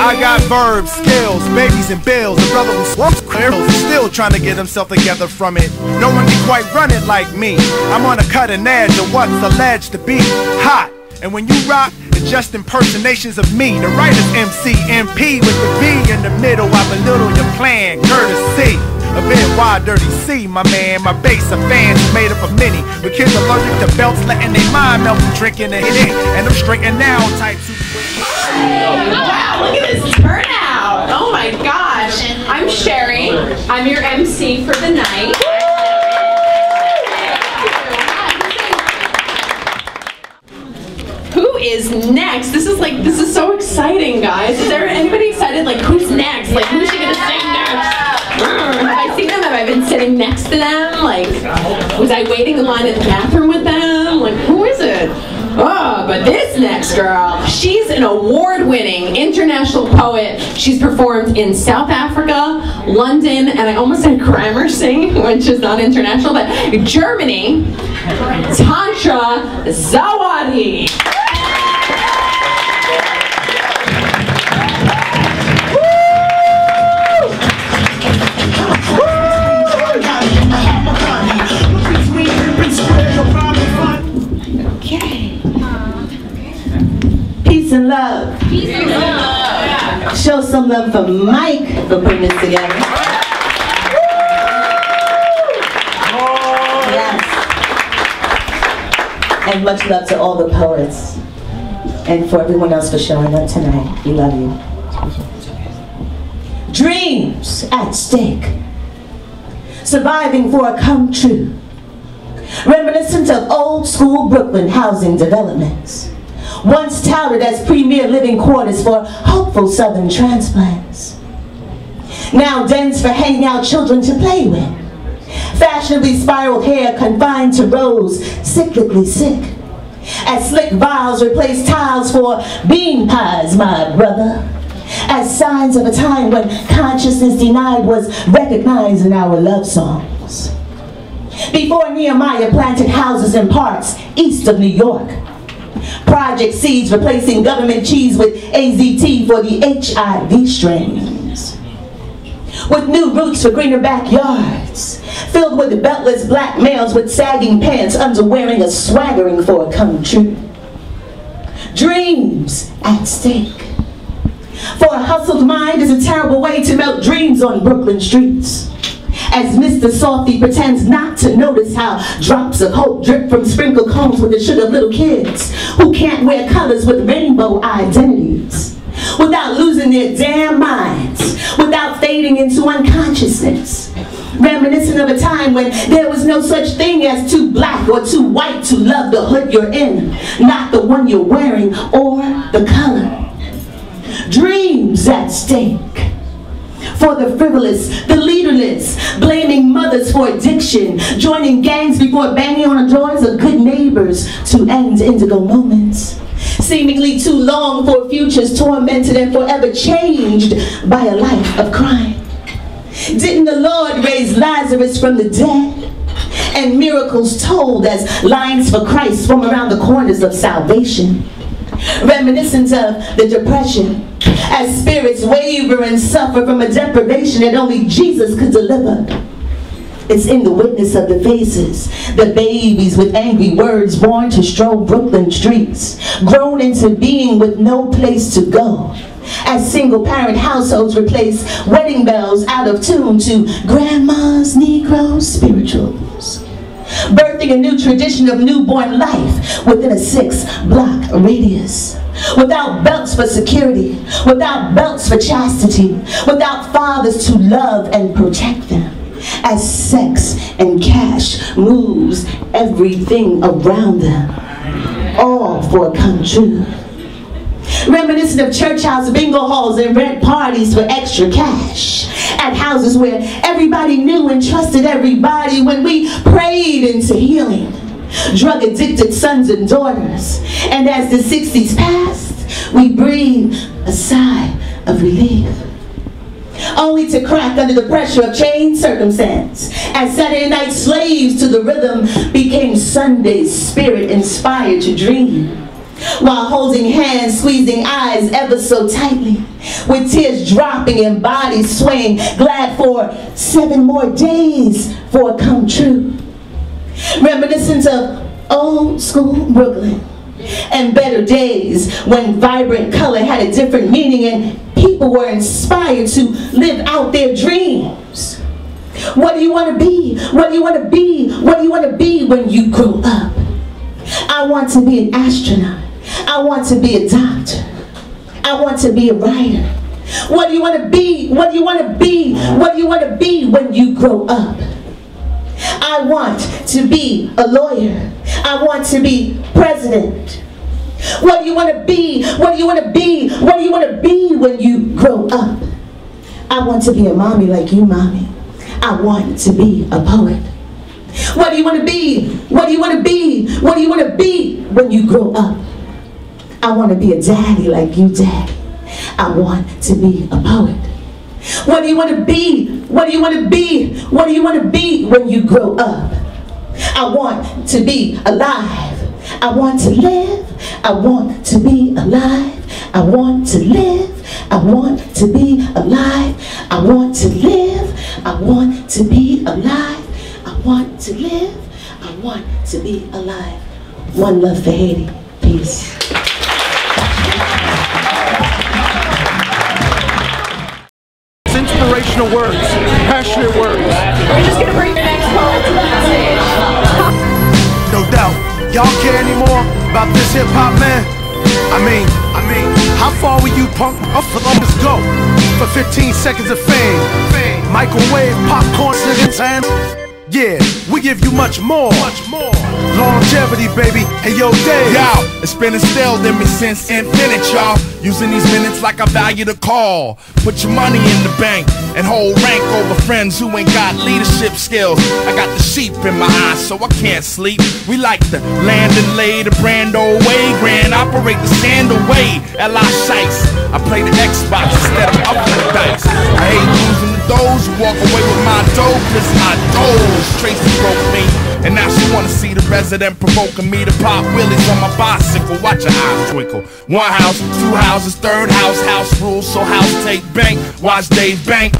I got verbs, skills, babies and bills. A brother who swamps quills is still trying to get himself together from it. No one can quite run it like me. I'm on a cutting edge of what's alleged to be hot. And when you rock, it's just impersonations of me. The writer's MC, MP with the V in the middle. I belittle your plan, courtesy. A bit wide, dirty C, my man. My base of fans is made up of many. With kids allergic to belts, letting their mind melt from drinking and hitting. And I'm straightened now type 2. Wow, look at this turnout. Oh my gosh. I'm Sherry. I'm your MC for the night. Who is next? This is so exciting, guys. Is there anybody excited? Like, who's next? Like, who's she gonna sing next? Have I seen them? Have I been sitting next to them? Like, was I waiting in line at the bathroom with them? Like, who is it? Oh, but this next girl, she's an award-winning international poet. She's performed in South Africa, London, and I almost said Gramercy, which is not international, but Germany. Tantra Zawadi. Peace and love. Peace and love. Show some love for Mike for putting this together. Yes. And much love to all the poets. And for everyone else for showing up tonight. We love you. Dreams at stake. Surviving for a come true. Reminiscent of old school Brooklyn housing developments. Once touted as premier living quarters for hopeful southern transplants. Now dens for hanging out children to play with. Fashionably spiraled hair confined to rows, cyclically sick. As slick vials replace tiles for bean pies, my brother. As signs of a time when consciousness denied was recognized in our love songs. Before Nehemiah planted houses in parks east of New York. Project seeds replacing government cheese with AZT for the HIV strains. With new roots for greener backyards, filled with beltless black males with sagging pants under wearing a swaggering for a come true. Dreams at stake. For a hustled mind is a terrible way to melt dreams on Brooklyn streets. As Mr. Softy pretends not to notice how drops of hope drip from sprinkled combs with the sugar little kids who can't wear colors with rainbow identities, without losing their damn minds, without fading into unconsciousness, reminiscent of a time when there was no such thing as too black or too white to love the hood you're in, not the one you're wearing or the color. Dreams at stake. For the frivolous, the leaderless, blaming mothers for addiction, joining gangs before banging on the doors of good neighbors to end indigo moments. Seemingly too long for futures tormented and forever changed by a life of crime. Didn't the Lord raise Lazarus from the dead? And miracles told as lines for Christ swung around the corners of salvation. Reminiscent of the Depression, as spirits waver and suffer from a deprivation that only Jesus could deliver. It's in the witness of the faces, the babies with angry words born to stroll Brooklyn streets, grown into being with no place to go. As single-parent households replace wedding bells out of tune to grandma's Negro spirituals. Birthing a new tradition of newborn life within a 6-block radius. Without belts for security, without belts for chastity, without fathers to love and protect them. As sex and cash moves everything around them. All for a come true. Reminiscent of church house bingo halls and rent parties for extra cash. At houses where everybody knew and trusted everybody when we prayed into healing. Drug-addicted sons and daughters. And as the 60s passed, we breathed a sigh of relief. Only to crack under the pressure of changed circumstance. As Saturday night slaves to the rhythm became Sunday's spirit inspired to dream. while holding hands, squeezing eyes ever so tightly, with tears dropping and bodies swaying, glad for 7 more days for it come true. Reminiscent of old school Brooklyn and better days when vibrant color had a different meaning and people were inspired to live out their dreams. What do you want to be? What do you want to be? What do you want to be when you grow up? I want to be an astronaut. I want to be a doctor. I want to be a writer. What do you want to be? What do you want to be? What do you want to be when you grow up? I want to be a lawyer. I want to be president. What do you want to be? What do you want to be? What do you want to be when you grow up? I want to be a mommy like you, mommy. I want to be a poet. What do you want to be? What do you want to be? What do you want to be when you grow up? I want to be a daddy like you, daddy. I want to be a poet. What do you want to be? What do you want to be? What do you want to be when you grow up? I want to be alive. I want to live. I want to be alive. I want to live. I want to be alive. I want to live. I want to be alive. I want to live. I want to be alive. One love for Haiti. Peace. Inspirational words, passionate words. We're just gonna bring the next poet to the stage. No doubt. Y'all care anymore about this hip hop, man? I mean, how far will you punk let's go for 15 seconds of fame? Microwave popcorn and yeah, we give you much more. Longevity, baby. Hey, yo, Dave. Yo, it's been instilled in me since infinite, y'all. Using these minutes like I value the call. Put your money in the bank and hold rank over friends who ain't got leadership skills. I got the sheep in my eyes, so I can't sleep. We like to land and lay the brand old way. Grand operate the stand away. L.I. Shice. I play the Xbox instead of up the dice. I hate losing to those who walk away with my dough, cause I doze. Tracy broke me, and now she wanna see the resident provoking me to pop wheelies on my bicycle. Watch your eyes twinkle. 1 house, 2 houses, 3rd house, house rules, so house take bank. Watch Dave bank